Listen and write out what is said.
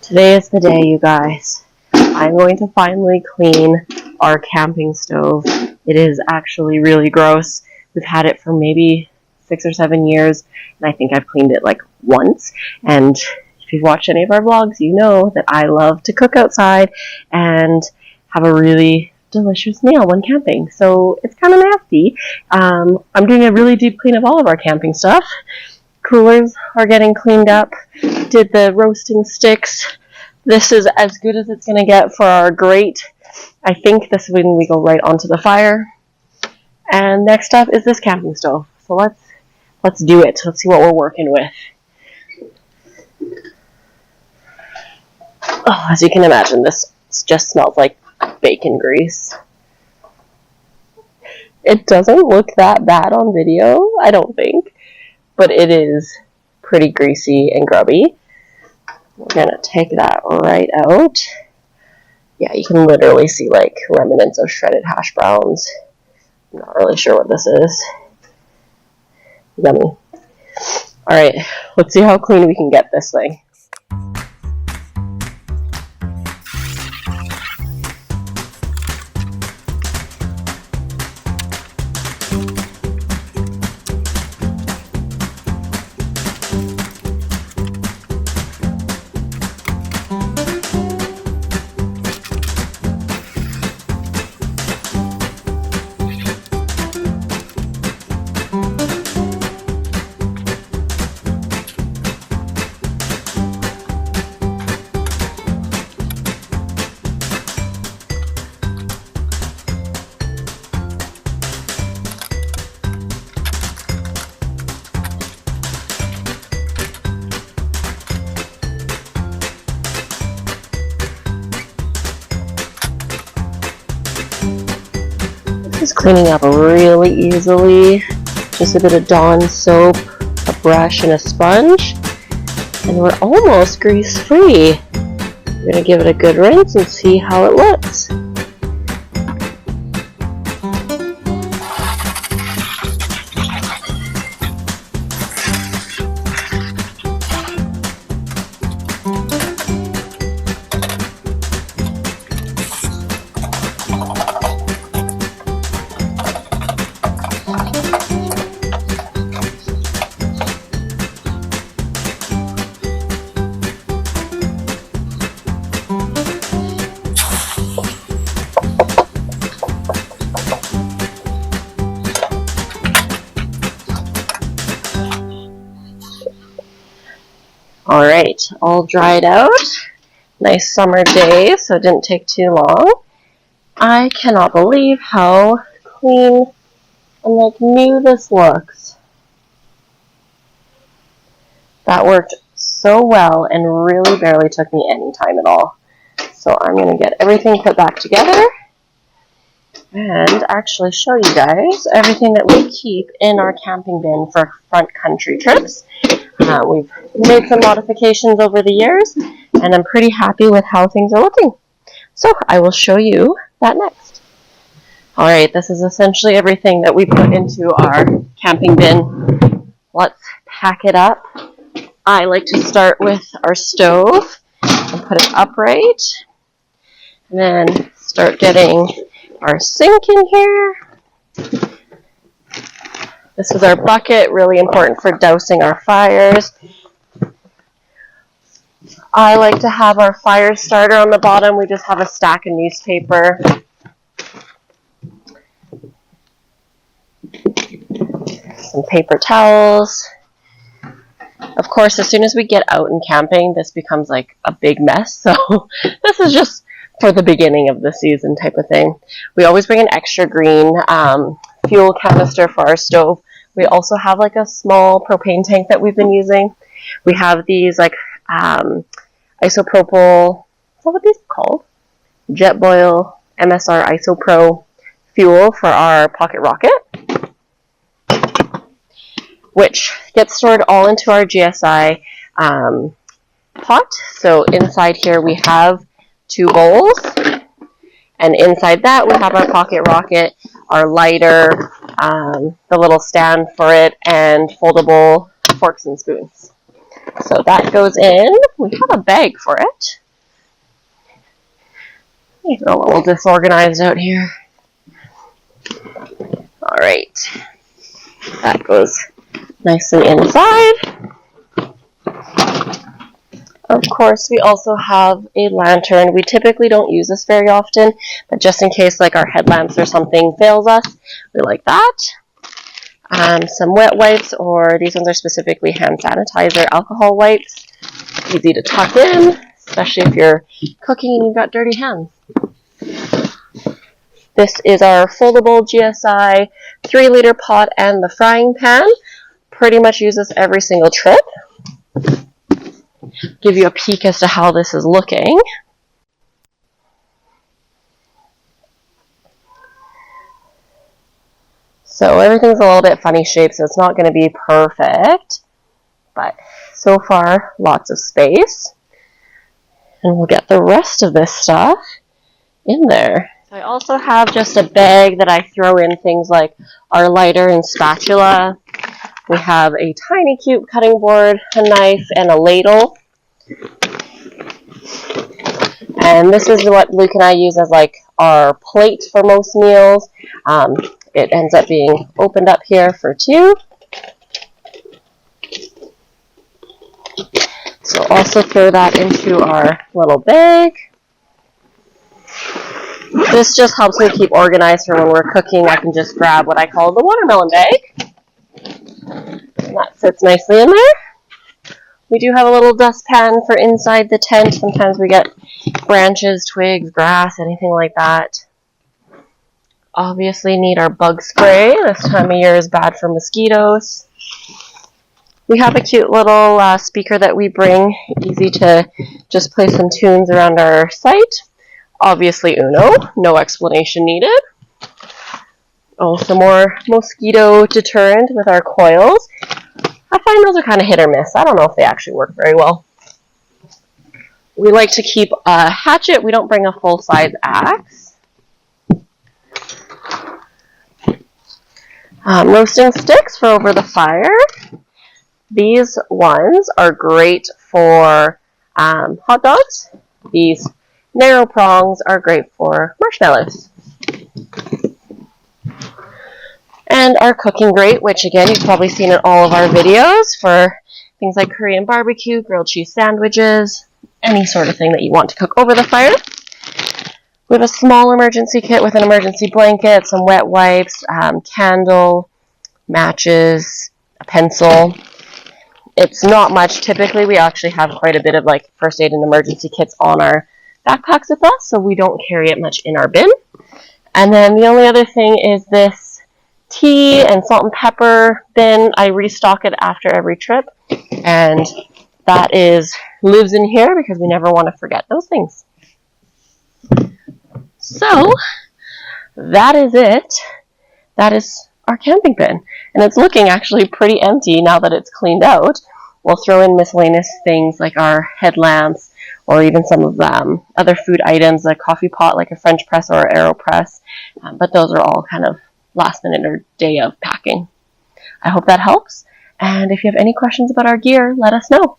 Today is the day, you guys. I'm going to finally clean our camping stove. It is actually really gross. We've had it for maybe 6 or 7 years, and I think I've cleaned it like once. And if you've watched any of our vlogs, you know that I love to cook outside and have a really delicious meal when camping. So it's kind of nasty. I'm doing a really deep clean of all of our camping stuff. Coolers are getting cleaned up. Did the roasting sticks. This is as good as it's going to get for our grate. I think this is when we go right onto the fire. And next up is this camping stove. So let's do it. Let's see what we're working with. Oh, as you can imagine, this just smells like bacon grease. It doesn't look that bad on video, I don't think. But it is pretty greasy and grubby. We're going to take that right out. Yeah, you can literally see like remnants of shredded hash browns. I'm not really sure what this is. Yummy. Alright, let's see how clean we can get this thing. This is cleaning up really easily. Just a bit of Dawn soap, a brush, and a sponge. And we're almost grease-free. We're going to give it a good rinse and see how it looks. Alright, all dried out. Nice summer day, so it didn't take too long. I cannot believe how clean and like new this looks. That worked so well and really barely took me any time at all. So I'm going to get everything put back together and actually show you guys everything that we keep in our camping bin for front country trips. We've made some modifications over the years, and I'm pretty happy with how things are looking. So I will show you that next. Alright, this is essentially everything that we put into our camping bin. Let's pack it up. I like to start with our stove and put it upright. And then start getting our sink in here. This is our bucket, really important for dousing our fires. I like to have our fire starter on the bottom. We just have a stack of newspaper. Some paper towels. Of course, as soon as we get out and camping, this becomes like a big mess. So this is just for the beginning of the season type of thing. We always bring an extra green fuel canister for our stove. We also have like a small propane tank that we've been using. We have these like isopropyl, is that what these are called? Jetboil MSR IsoPro fuel for our pocket rocket, which gets stored all into our GSI pot. So inside here we have 2 bowls, and inside that we have our pocket rocket, our lighter, the little stand for it, and foldable forks and spoons. So that goes in. We have a bag for it. It's a little disorganized out here. All right. That goes nicely inside. Of course, we also have a lantern. We typically don't use this very often, but just in case like our headlamps or something fails us, we like that. Some wet wipes, or these ones are specifically hand sanitizer alcohol wipes. Easy to tuck in, especially if you're cooking and you've got dirty hands. This is our foldable GSI 3-liter pot and the frying pan. Pretty much use this every single trip. Give you a peek as to how this is looking. So everything's a little bit funny shaped, so it's not going to be perfect. But so far, lots of space. And we'll get the rest of this stuff in there. I also have just a bag that I throw in things like our lighter and spatula. We have a tiny cute cutting board, a knife, and a ladle. And this is what Luke and I use as like our plate for most meals. It ends up being opened up here for 2. So also throw that into our little bag. This just helps me keep organized for when we're cooking. I can just grab what I call the watermelon bag. And that fits nicely in there. We do have a little dustpan for inside the tent. Sometimes we get branches, twigs, grass, anything like that. Obviously need our bug spray. This time of year is bad for mosquitoes. We have a cute little speaker that we bring. Easy to just play some tunes around our site. Obviously Uno, no explanation needed. Oh, some more mosquito deterrent with our coils. I find those are kind of hit or miss. I don't know if they actually work very well. We like to keep a hatchet. We don't bring a full-size axe. Roasting sticks for over the fire. These ones are great for hot dogs. These narrow prongs are great for marshmallows. And our cooking grate, which again, you've probably seen in all of our videos for things like Korean barbecue, grilled cheese sandwiches, any sort of thing that you want to cook over the fire. We have a small emergency kit with an emergency blanket, some wet wipes, candle, matches, a pencil. It's not much. Typically, we actually have quite a bit of like first aid and emergency kits on our backpacks with us, so we don't carry it much in our bin. And then the only other thing is this tea and salt and pepper bin. I restock it after every trip, and that lives in here because we never want to forget those things. So that is it. That is our camping bin, and it's looking actually pretty empty now that it's cleaned out. We'll throw in miscellaneous things like our headlamps, or even some of other food items, a coffee pot like a French press or an AeroPress, but those are all kind of last minute or day of packing. I hope that helps, and if you have any questions about our gear, let us know.